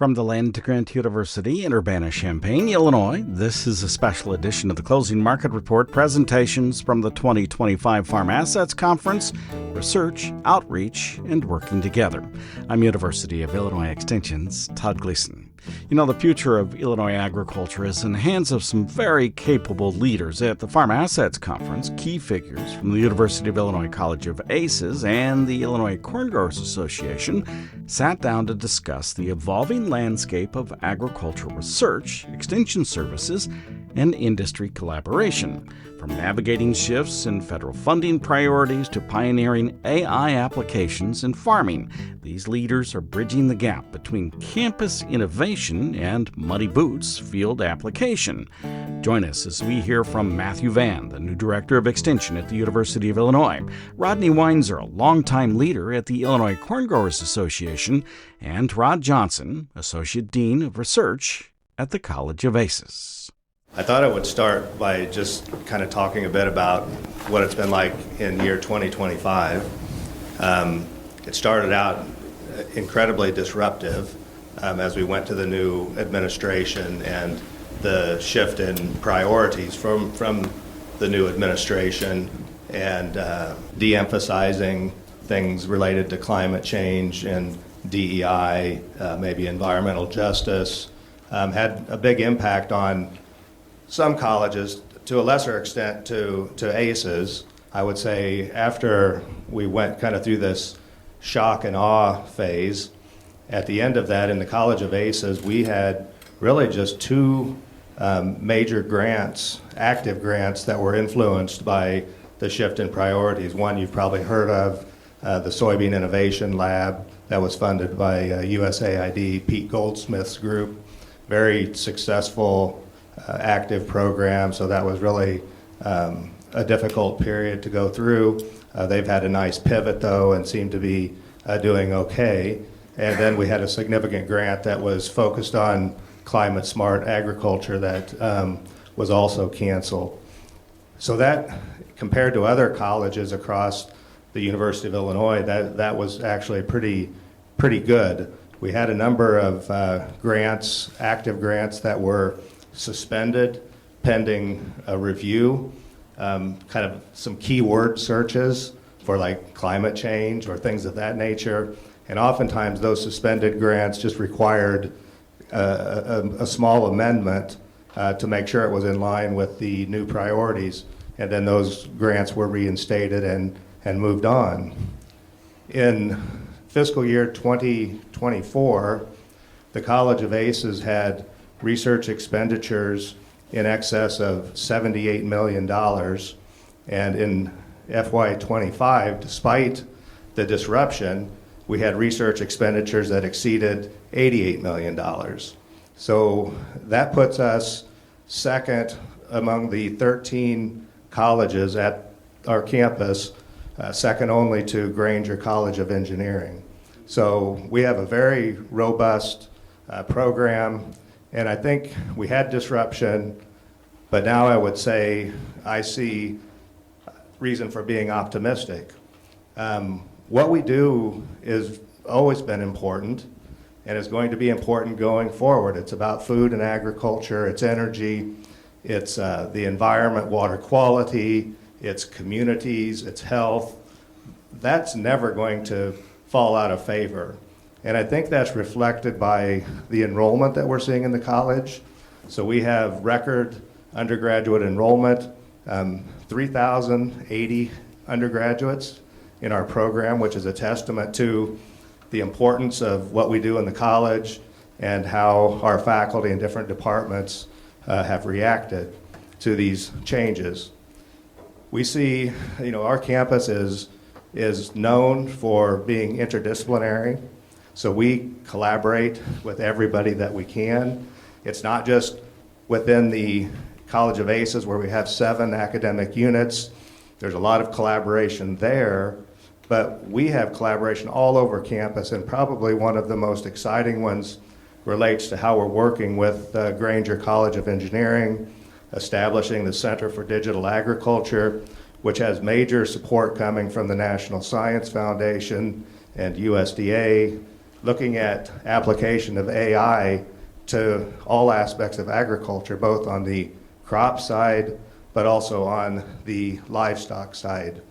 From the Land-Grant University in Urbana-Champaign, Illinois, this is a special edition of the Closing Market Report presentations from the 2025 Farm Assets Conference, Research, Outreach, and Working Together. I'm University of Illinois Extension's Todd Gleason. You know, the future of Illinois agriculture is in the hands of some very capable leaders. At the Farm Assets Conference, key figures from the University of Illinois College of ACES and the Illinois Corn Growers Association sat down to discuss the evolving landscape of agricultural research, extension services, and industry collaboration, from navigating shifts in federal funding priorities to pioneering AI applications in farming. These leaders are bridging the gap between campus innovation and muddy boots field application. Join us as we hear from Matthew Vann, the new Director of Extension at the University of Illinois, Rodney Weinzierl, longtime leader at the Illinois Corn Growers Association, and Rod Johnson, Associate Dean of Research at the College of ACES. I thought I would start by just kind of talking a bit about what it's been like in year 2025. It started out incredibly disruptive as we went to the new administration and the shift in priorities from the new administration and de-emphasizing things related to climate change and DEI, maybe environmental justice, had a big impact on some colleges, to a lesser extent to ACES. I would say after we went kind of through this shock and awe phase, at the end of that in the College of ACES, we had really just two major grants, active grants, that were influenced by the shift in priorities. One you've probably heard of, the Soybean Innovation Lab that was funded by USAID, Pete Goldsmith's group. Very successful active program, so that was really a difficult period to go through. They've had a nice pivot though and seem to be doing okay. And then we had a significant grant that was focused on climate smart agriculture that was also canceled. So that, compared to other colleges across the University of Illinois, that was actually pretty good. We had a number of grants, active grants, that were suspended pending a review, kind of some keyword searches for like climate change or things of that nature. And oftentimes those suspended grants just required a small amendment to make sure it was in line with the new priorities. And then those grants were reinstated and moved on. In fiscal year 2024, the College of ACES had research expenditures in excess of $78 million. And in FY25, despite the disruption, we had research expenditures that exceeded $88 million. So that puts us second among the 13 colleges at our campus, second only to Granger College of Engineering. So we have a very robust program. And I think we had disruption, but now I would say I see reason for being optimistic. What we do is always been important and is going to be important going forward. It's about food and agriculture, it's energy, it's the environment, water quality, it's communities, it's health. That's never going to fall out of favor. And I think that's reflected by the enrollment that we're seeing in the college. So we have record undergraduate enrollment, 3,080 undergraduates in our program, which is a testament to the importance of what we do in the college and how our faculty in different departments have reacted to these changes. We see, our campus is known for being interdisciplinary. So we collaborate with everybody that we can. It's not just within the College of ACES where we have 7 academic units. There's a lot of collaboration there, but we have collaboration all over campus, and probably one of the most exciting ones relates to how we're working with Granger College of Engineering, establishing the Center for Digital Agriculture, which has major support coming from the National Science Foundation and USDA, looking at application of AI to all aspects of agriculture, both on the crop side, but also on the livestock side.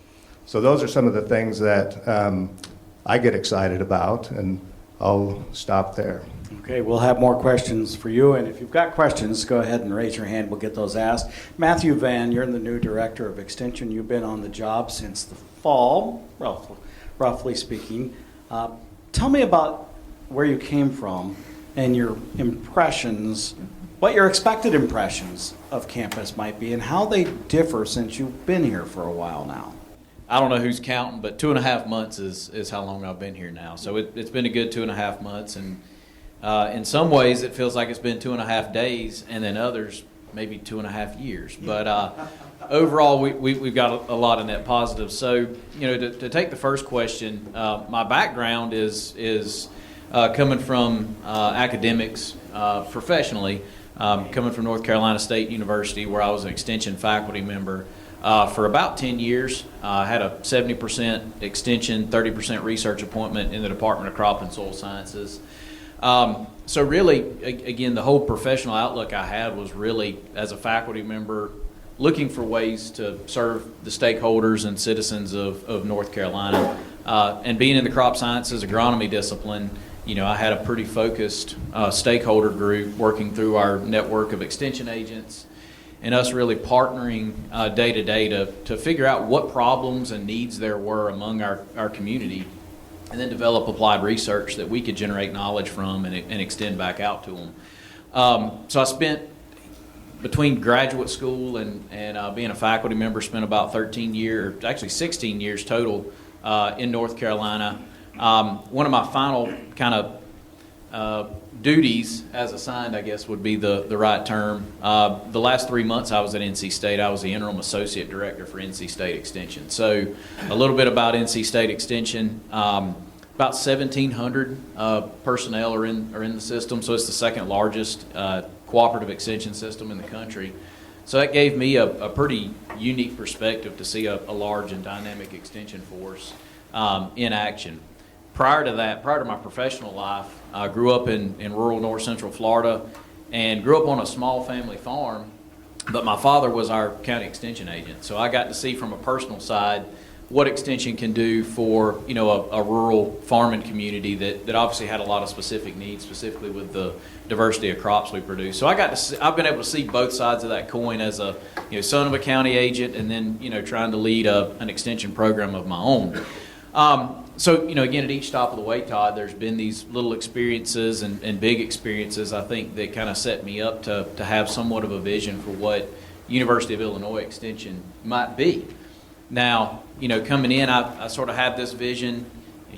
So those are some of the things that I get excited about, and I'll stop there. Okay, we'll have more questions for you, and if you've got questions, go ahead and raise your hand. We'll get those asked. Matthew Vann, you're the new Director of Extension. You've been on the job since the fall, roughly speaking. Tell me about where you came from and your impressions, what your expected impressions of campus might be, and how they differ since you've been here for a while now. I don't know who's counting, but 2.5 months is how long I've been here now. So it's been a good 2.5 months, and in some ways it feels like it's been 2.5 days, and then others maybe 2.5 years. But overall, we've got a lot of net positives. So to take the first question, my background is coming from academics professionally, coming from North Carolina State University, where I was an extension faculty member. For about 10 years, I had a 70% extension, 30% research appointment in the Department of Crop and Soil Sciences. So really, again, the whole professional outlook I had was really, as a faculty member, looking for ways to serve the stakeholders and citizens of North Carolina. And being in the crop sciences agronomy discipline, I had a pretty focused stakeholder group working through our network of extension agents, and us really partnering day to day to figure out what problems and needs there were among our community, and then develop applied research that we could generate knowledge from and extend back out to them. So I spent, between graduate school and being a faculty member, spent about 13 years, actually 16 years total in North Carolina. One of my final kind of duties as assigned, I guess would be the right term. The last 3 months I was at NC State. I was the interim associate director for NC State Extension. So a little bit about NC State Extension. About 1,700 personnel are in the system, so it's the second largest cooperative extension system in the country. So that gave me a pretty unique perspective to see a large and dynamic extension force in action. Prior to my professional life, I grew up in rural north central Florida and grew up on a small family farm, but my father was our county extension agent. So I got to see from a personal side what extension can do for a rural farming community that obviously had a lot of specific needs, specifically with the diversity of crops we produce. So I've been able to see both sides of that coin as a son of a county agent, and then trying to lead an extension program of my own. So, again, at each stop of the way, Todd, there's been these little experiences and big experiences, I think, that kind of set me up to have somewhat of a vision for what University of Illinois Extension might be. Now, coming in, I sort of have this vision.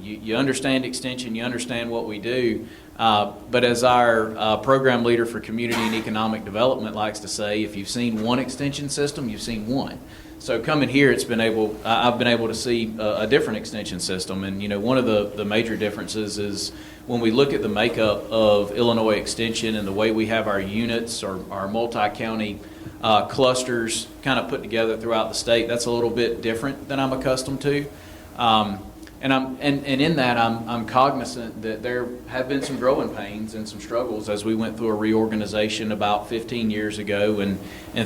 You understand extension, you understand what we do, but as our program leader for community and economic development likes to say, if you've seen one extension system, you've seen one. So coming here, I've been able to see a different extension system, and one of the major differences is when we look at the makeup of Illinois Extension and the way we have our units or our multi-county clusters kind of put together throughout the state. That's a little bit different than I'm accustomed to, and in that I'm cognizant that there have been some growing pains and some struggles as we went through a reorganization about 15 years ago, and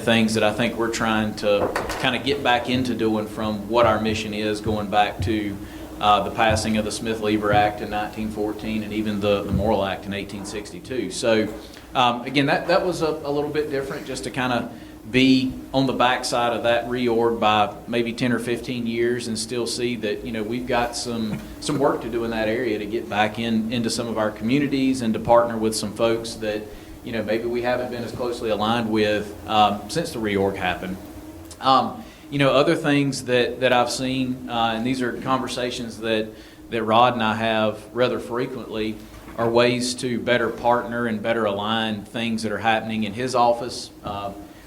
things that I think we're trying to kind of get back into doing from what our mission is, going back to the passing of the Smith-Lever Act in 1914 and even the Morrill Act in 1862. So again, that was a little bit different, just to kind of be on the backside of that reorg by maybe 10 or 15 years and still see that we've got some work to do in that area to get back into some of our communities and to partner with some folks that maybe we haven't been as closely aligned with since the reorg happened. Other things that I've seen, and these are conversations that Rod and I have rather frequently, are ways to better partner and better align things that are happening in his office,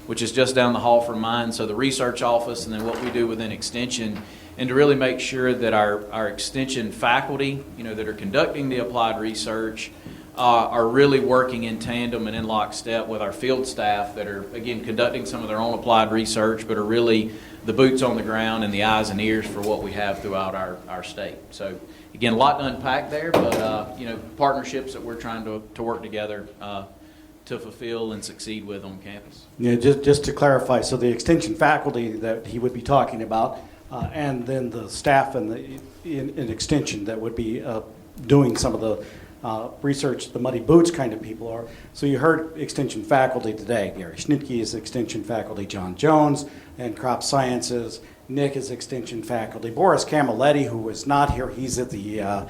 which is just down the hall from mine, so the research office, and then what we do within Extension, and to really make sure that our Extension faculty, that are conducting the applied research, are really working in tandem and in lockstep with our field staff that are, again, conducting some of their own applied research, but are really the boots on the ground and the eyes and ears for what we have throughout our state. So again, a lot to unpack there, but partnerships that we're trying to work together to fulfill and succeed with on campus. Yeah, just to clarify, so the extension faculty that he would be talking about, and then the staff and in extension that would be doing some of the research, the muddy boots kind of people are. So you heard extension faculty today. Gary Schnitke is extension faculty, John Jones, and crop sciences. Nick is extension faculty. Boris Camilletti, who is not here, he's at the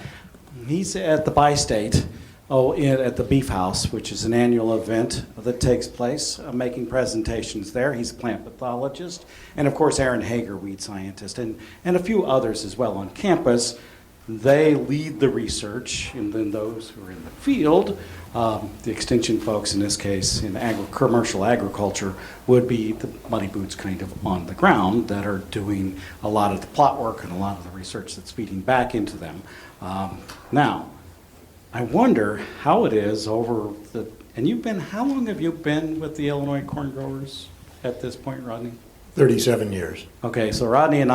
Bi-State, at the Beef House, which is an annual event that takes place, making presentations there. He's a plant pathologist. And of course, Aaron Hager, weed scientist, and a few others as well on campus. They lead the research, and then those who are in the field, the extension folks in this case in commercial agriculture, would be the muddy boots kind of on the ground that are doing a lot of the plot work and a lot of the research that's feeding back into them. Now, I wonder how it is over how long have you been with the Illinois corn growers at this point, Rodney? 37 years. Okay, so Rodney and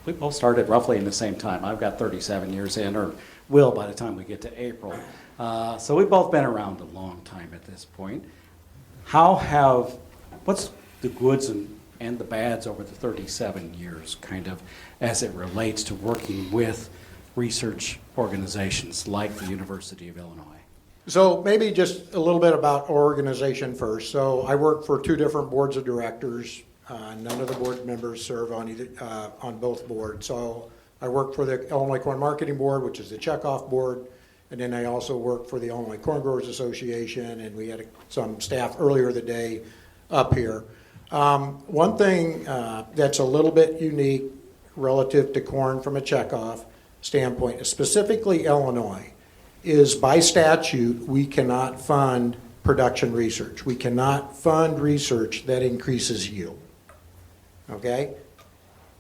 we both started roughly in the same time. I've got 37 years in, or will by the time we get to April. So we've both been around a long time at this point. What's the goods and the bads over the 37 years, kind of, as it relates to working with research organizations like the University of Illinois? So maybe just a little bit about our organization first. So I work for 2 different boards of directors. None of the board members serve on both boards. So I work for the Illinois Corn Marketing Board, which is the checkoff board, and then I also work for the Illinois Corn Growers Association, and we had some staff earlier today up here. One thing that's a little bit unique relative to corn from a checkoff standpoint, specifically Illinois, is by statute we cannot fund production research. We cannot fund research that increases yield. Okay?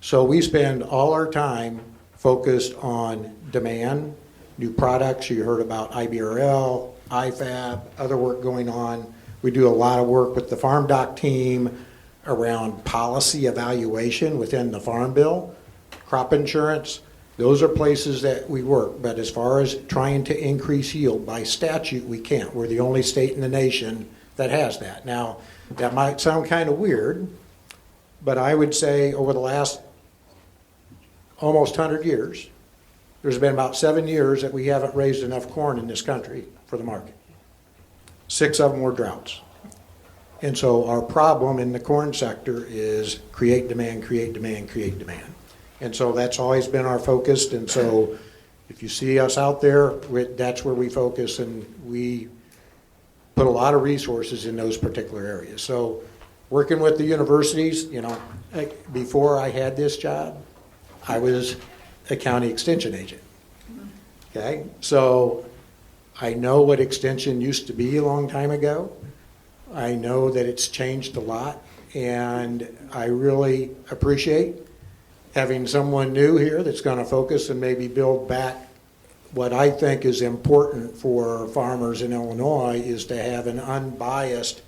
So we spend all our time focused on demand, new products. You heard about IBRL, IFAB, other work going on. We do a lot of work with the farmdoc team around policy evaluation within the Farm Bill, crop insurance. Those are places that we work. But as far as trying to increase yield, by statute, we can't. We're the only state in the nation that has that. Now, that might sound kind of weird, but I would say over the last almost 100 years, there's been about 7 years that we haven't raised enough corn in this country for the market. 6 of them were droughts. And so our problem in the corn sector is create demand, create demand, create demand. And so that's always been our focus. And so if you see us out there, that's where we focus, and we put a lot of resources in those particular areas. So working with the universities, before I had this job, I was a county extension agent. Okay, so I know what extension used to be a long time ago. I know that it's changed a lot, and I really appreciate having someone new here that's going to focus and maybe build back. What I think is important for farmers in Illinois is to have an unbiased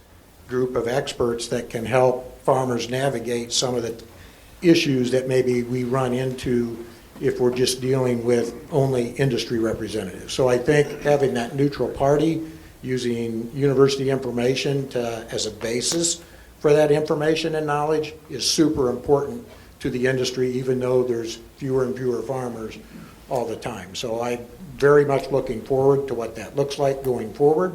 group of experts that can help farmers navigate some of the issues that maybe we run into if we're just dealing with only industry representatives. So I think having that neutral party, using university information as a basis for that information and knowledge, is super important to the industry, even though there's fewer and fewer farmers all the time. So I'm very much looking forward to what that looks like going forward.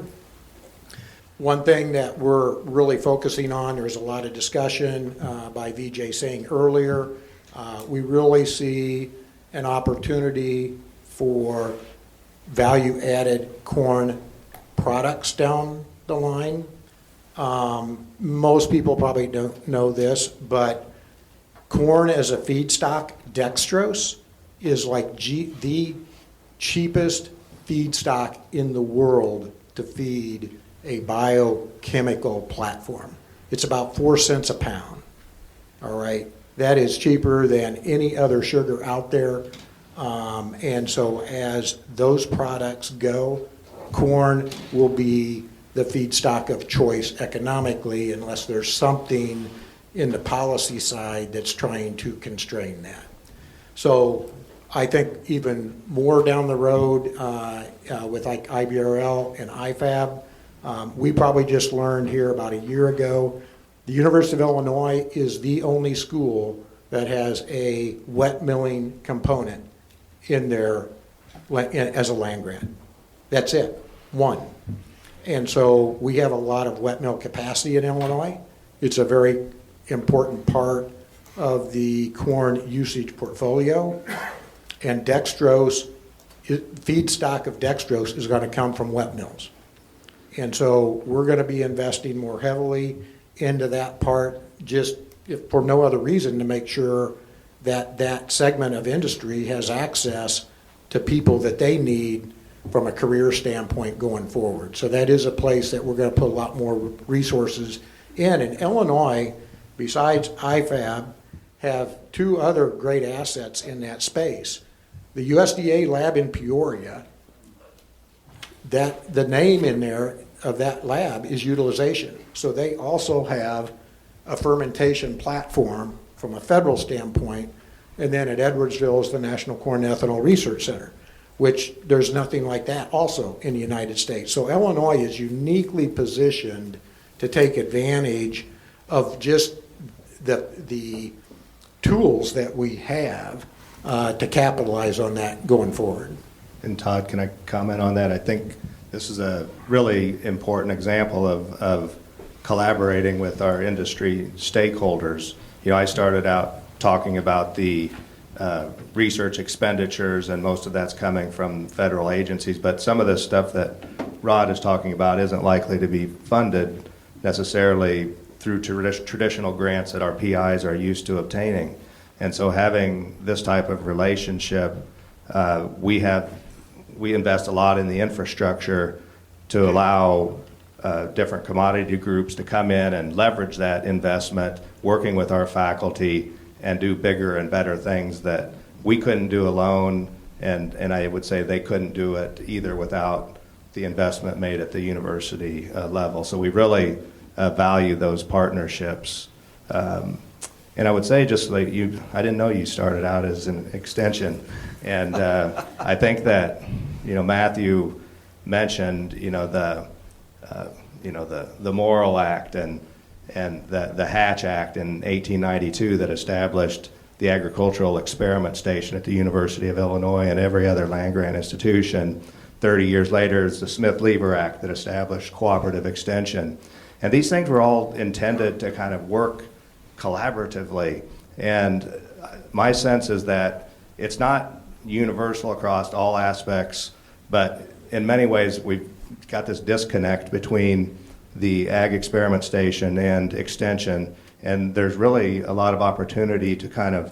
One thing that we're really focusing on, there's a lot of discussion by VJ saying earlier, we really see an opportunity for value-added corn products down the line. Most people probably don't know this, but corn as a feedstock, dextrose, is like the cheapest feedstock in the world to feed a biochemical platform. It's about 4 cents a pound, all right? That is cheaper than any other sugar out there. And so as those products go, corn will be the feedstock of choice economically, unless there's something in the policy side that's trying to constrain that. So I think even more down the road with like IBRL and IFAB. We probably just learned here about a year ago, the University of Illinois is the only school that has a wet milling component in their as a land grant. That's it, one. And so we have a lot of wet mill capacity in Illinois. It's a very important part of the corn usage portfolio. And dextrose, feedstock of dextrose is going to come from wet mills. And so we're going to be investing more heavily into that part, just if for no other reason to make sure that that segment of industry has access to people that they need from a career standpoint going forward. So that is a place that we're going to put a lot more resources in. And Illinois, besides IFAB, have two other great assets in that space. The USDA lab in Peoria, that the name in there of that lab is utilization. So they also have a fermentation platform from a federal standpoint, and then at Edwardsville is the National Corn Ethanol Research Center, which there's nothing like that also in the United States. So Illinois is uniquely positioned to take advantage of just the tools that we have to capitalize on that going forward. And Todd, can I comment on that? I think this is a really important example of collaborating with our industry stakeholders. You know, I started out talking about the research expenditures, and most of that's coming from federal agencies, but some of the stuff that Rod is talking about isn't likely to be funded necessarily through traditional grants that our PIs are used to obtaining. And so having this type of relationship, we invest a lot in the infrastructure to allow different commodity groups to come in and leverage that investment, working with our faculty and do bigger and better things that we couldn't do alone, and I would say they couldn't do it either without the investment made at the university level. So we really value those partnerships. And I would say, just like you, I didn't know you started out as an extension, and I think that, you know, Matthew mentioned, the Morrill Act and the Hatch Act in 1892 that established the Agricultural Experiment Station at the University of Illinois and every other land-grant institution. 30 years later, it's the Smith-Lever Act that established cooperative extension. And these things were all intended to kind of work collaboratively. And my sense is that it's not universal across all aspects, but in many ways we've got this disconnect between the Ag Experiment Station and Extension, and there's really a lot of opportunity to kind of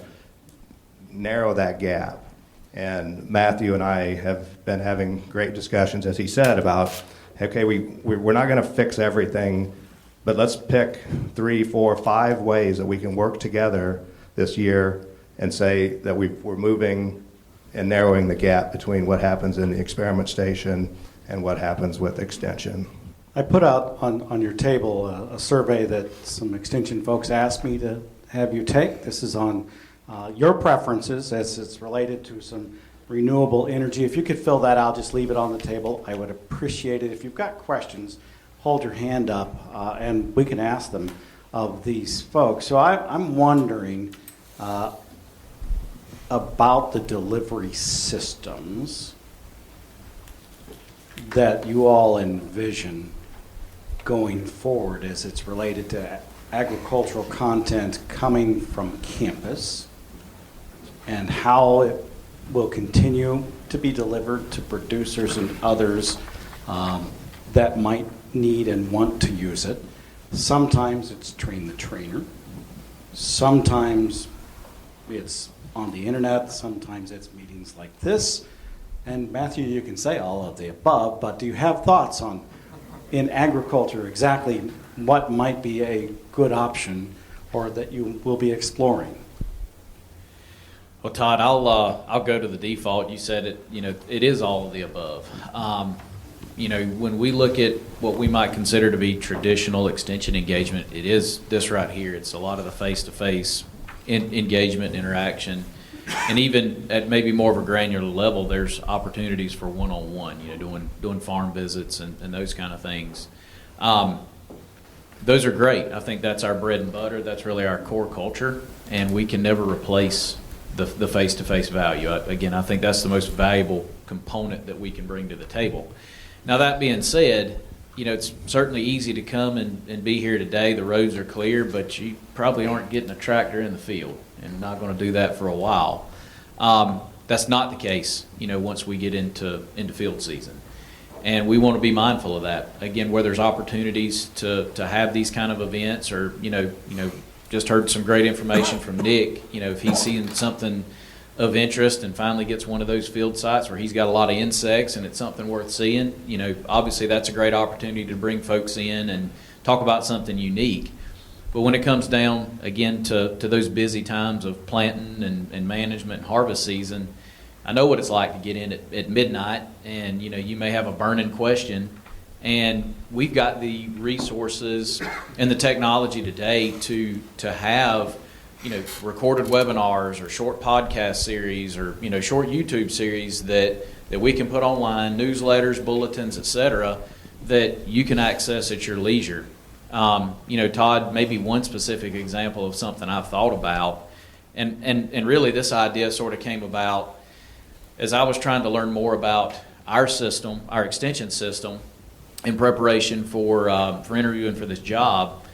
narrow that gap. And Matthew and I have been having great discussions, as he said, about, okay, we're not going to fix everything, but let's pick 3, 4, 5 ways that we can work together this year and say that we're moving and narrowing the gap between what happens in the experiment station and what happens with extension. I put out on your table a survey that some extension folks asked me to have you take. This is on your preferences as it's related to some renewable energy. If you could fill that out, just leave it on the table. I would appreciate it. If you've got questions, hold your hand up and we can ask them of these folks. So I'm wondering about the delivery systems that you all envision going forward as it's related to agricultural content coming from campus and how it will continue to be delivered to producers and others that might need and want to use it. Sometimes it's train the trainer. Sometimes it's on the internet. Sometimes it's meetings like this. And Matthew, you can say all of the above, but do you have thoughts on, in agriculture, exactly what might be a good option or that you will be exploring? Well, Todd, I'll go to the default. You said it. It is all of the above. When we look at what we might consider to be traditional extension engagement, it is this right here. It's a lot of the face-to-face engagement, interaction. And even at maybe more of a granular level, there's opportunities for one-on-one, doing farm visits and those kind of things. Those are great. I think that's our bread and butter. That's really our core culture, and we can never replace the face-to-face value. Again, I think that's the most valuable component that we can bring to the table. Now, that being said, it's certainly easy to come and be here today. The roads are clear, but you probably aren't getting a tractor in the field, and not going to do that for a while. That's not the case, once we get into field season. And we want to be mindful of that. Again, where there's opportunities to have these kind of events, or just heard some great information from Nick. If he's seeing something of interest and finally gets one of those field sites where he's got a lot of insects and it's something worth seeing, obviously that's a great opportunity to bring folks in and talk about something unique. But when it comes down, again, to those busy times of planting and management and harvest season, I know what it's like to get in at midnight, and you may have a burning question, and we've got the resources and the technology today to have recorded webinars or short podcast series or short YouTube series that we can put online, newsletters, bulletins, etc., that you can access at your leisure. Todd, maybe one specific example of something I've thought about, and really this idea sort of came about as I was trying to learn more about our system, our extension system, in preparation for interviewing for this job.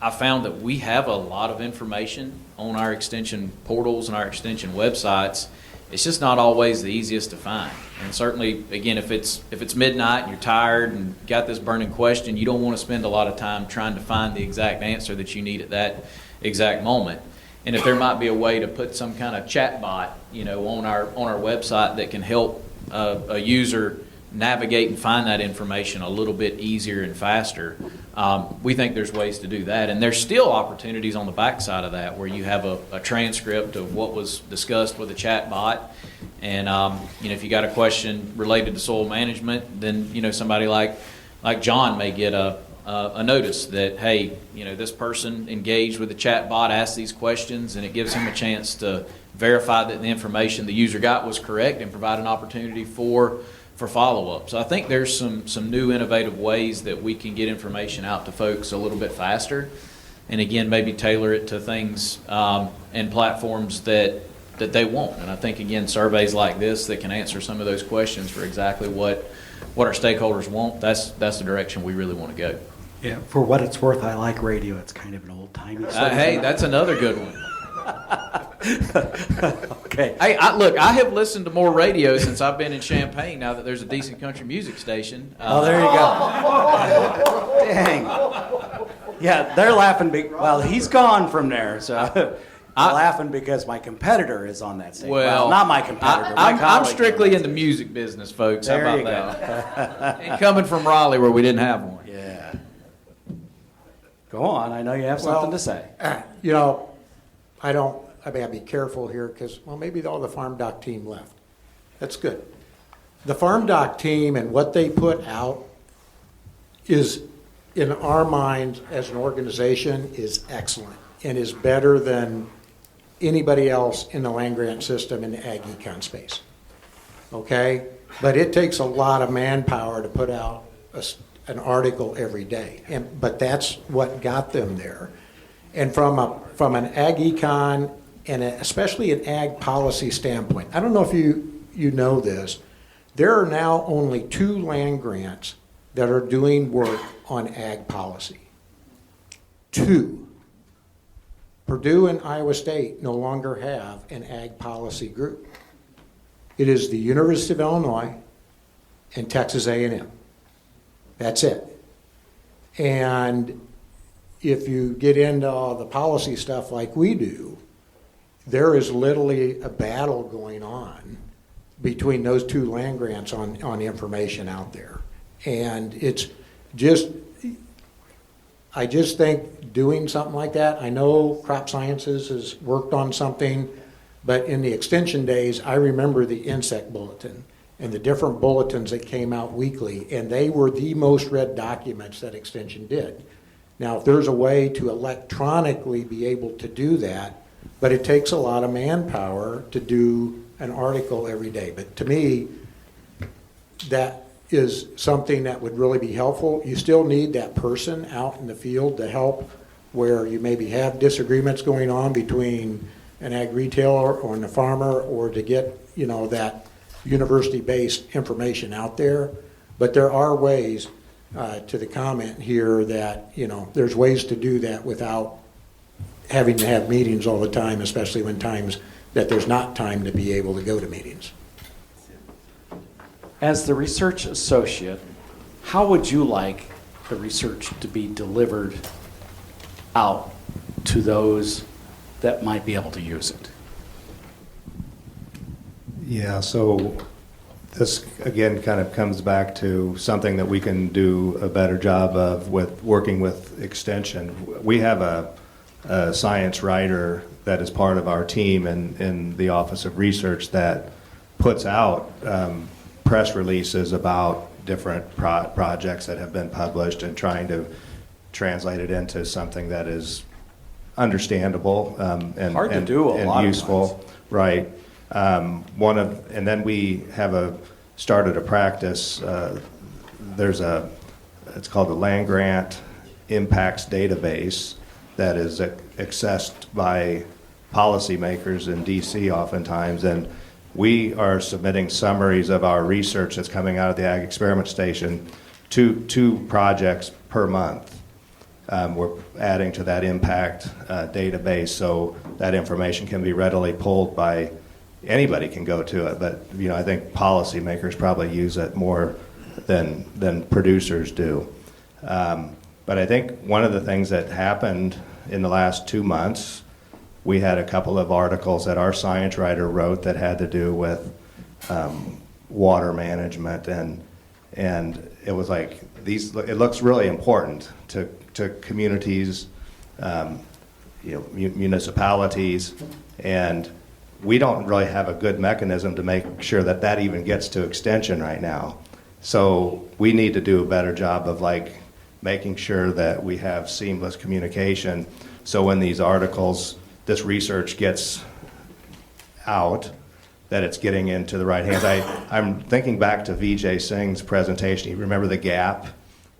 I found that we have a lot of information on our extension portals and our extension websites. It's just not always the easiest to find. And certainly, again, if it's midnight and you're tired and got this burning question, you don't want to spend a lot of time trying to find the exact answer that you need at that exact moment. And if there might be a way to put some kind of chat bot, on our website that can help a user navigate and find that information a little bit easier and faster, we think there's ways to do that. And there's still opportunities on the backside of that where you have a transcript of what was discussed with a chat bot. And if you got a question related to soil management, then somebody like John may get a notice that, hey, this person engaged with the chat bot, asked these questions, and it gives him a chance to verify that the information the user got was correct and provide an opportunity for follow-up. So I think there's some new innovative ways that we can get information out to folks a little bit faster, and again, maybe tailor it to things and platforms that they want. And I think, again, surveys like this that can answer some of those questions for exactly what our stakeholders want, that's the direction we really want to go. Yeah, for what it's worth, I like radio. It's kind of an old-timey hey, that's another good one. Okay. Hey, I have listened to more radio since I've been in Champaign, now that there's a decent country music station. Oh, there you go. Dang. Yeah, they're laughing. Well, he's gone from there, so I'm laughing because my competitor is on that station. Well, not my competitor. I'm strictly in the music business, folks. There How about that? And coming from Raleigh, where we didn't have one. Yeah. Go on. I know you have something to say. I'd be careful here because, maybe all the farmdoc team left. That's good. The farmdoc team and what they put out is, in our minds as an organization, is excellent and is better than anybody else in the land grant system in the ag econ space. Okay? But it takes a lot of manpower to put out an article every day. But that's what got them there. And from an ag econ and especially an ag policy standpoint, I don't know if you know this, there are now only 2 land grants that are doing work on ag policy. 2. Purdue and Iowa State no longer have an ag policy group. It is the University of Illinois and Texas A&M. That's it. And if you get into all the policy stuff like we do, there is literally a battle going on between those 2 land grants on information out there. And it's just, I just think doing something like that, I know Crop Sciences has worked on something, but in the extension days, I remember the insect bulletin and the different bulletins that came out weekly, and they were the most read documents that extension did. Now, if there's a way to electronically be able to do that, but it takes a lot of manpower to do an article every day. But to me, that is something that would really be helpful. You still need that person out in the field to help where you maybe have disagreements going on between an ag retailer or a farmer, or to get, that university-based information out there. But there are ways, to the comment here, that, there's ways to do that without having to have meetings all the time, especially when times that there's not time to be able to go to meetings. As the research associate, how would you like the research to be delivered out to those that might be able to use it? Yeah, so this again kind of comes back to something that we can do a better job of with working with Extension. We have a science writer that is part of our team in the Office of Research that puts out press releases about different projects that have been published, and trying to translate it into something that is understandable and hard to do a lot useful. of times. Right. And then we have started a practice. It's called the Land Grant Impacts Database that is accessed by policymakers in DC oftentimes, and we are submitting summaries of our research that's coming out of the Ag Experiment Station to 2 projects per month. We're adding to that impact database, so that information can be readily pulled by anybody. Can go to it, but I think policymakers probably use it more than producers do. But I think one of the things that happened in the last 2 months, we had a couple of articles that our science writer wrote that had to do with water management, and it was like it looks really important to communities, municipalities, and we don't really have a good mechanism to make sure that even gets to Extension right now. So we need to do a better job of making sure that we have seamless communication, so when these articles, this research gets out, that it's getting into the right hands. I'm thinking back to Vijay Singh's presentation. You remember the gap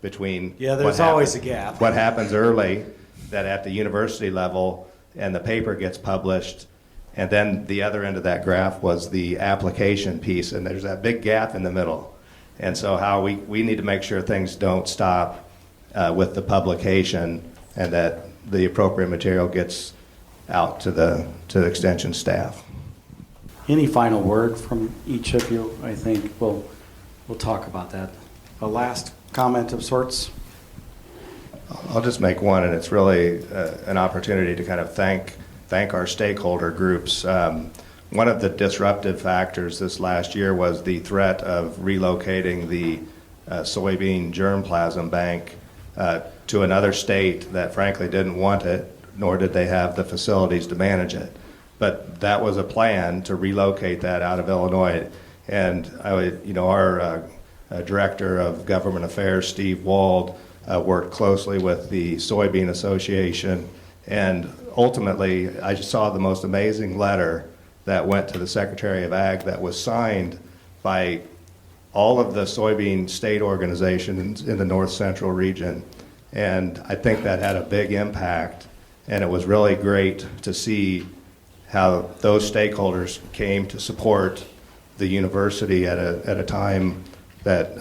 between there's always a gap. What happens early, that at the university level, and the paper gets published, and then the other end of that graph was the application piece, and there's that big gap in the middle. And so how we need to make sure things don't stop with the publication, and that the appropriate material gets out to the Extension staff. Any final word from each of you? I think we'll talk about that. A last comment of sorts? I'll just make one, and it's really an opportunity to kind of thank our stakeholder groups. One of the disruptive factors this last year was the threat of relocating the soybean germplasm bank to another state that frankly didn't want it, nor did they have the facilities to manage it. But that was a plan to relocate that out of Illinois. And our Director of Government Affairs, Steve Wald, worked closely with the Soybean Association. And ultimately, I just saw the most amazing letter that went to the Secretary of Ag that was signed by all of the soybean state organizations in the north central region. And I think that had a big impact. And it was really great to see how those stakeholders came to support the university at a time that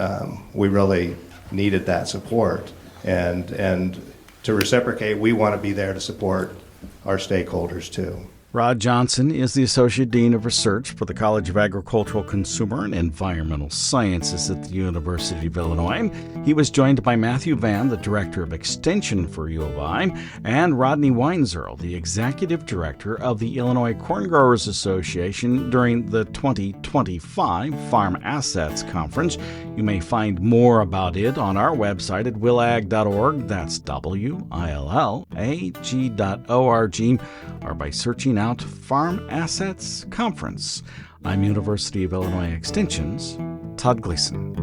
we really needed that support. And to reciprocate, we want to be there to support our stakeholders too. Rod Johnson is the Associate Dean of Research for the College of Agricultural, Consumer, and Environmental Sciences at the University of Illinois. He was joined by Matthew Vann, the Director of Extension for U of I, and Rodney Weinzierl, the Executive Director of the Illinois Corn Growers Association during the 2025 Farm Assets Conference. You may find more about it on our website at willag.org. That's willag.org, or by searching out Farm Assets Conference. I'm University of Illinois Extension's Todd Gleason.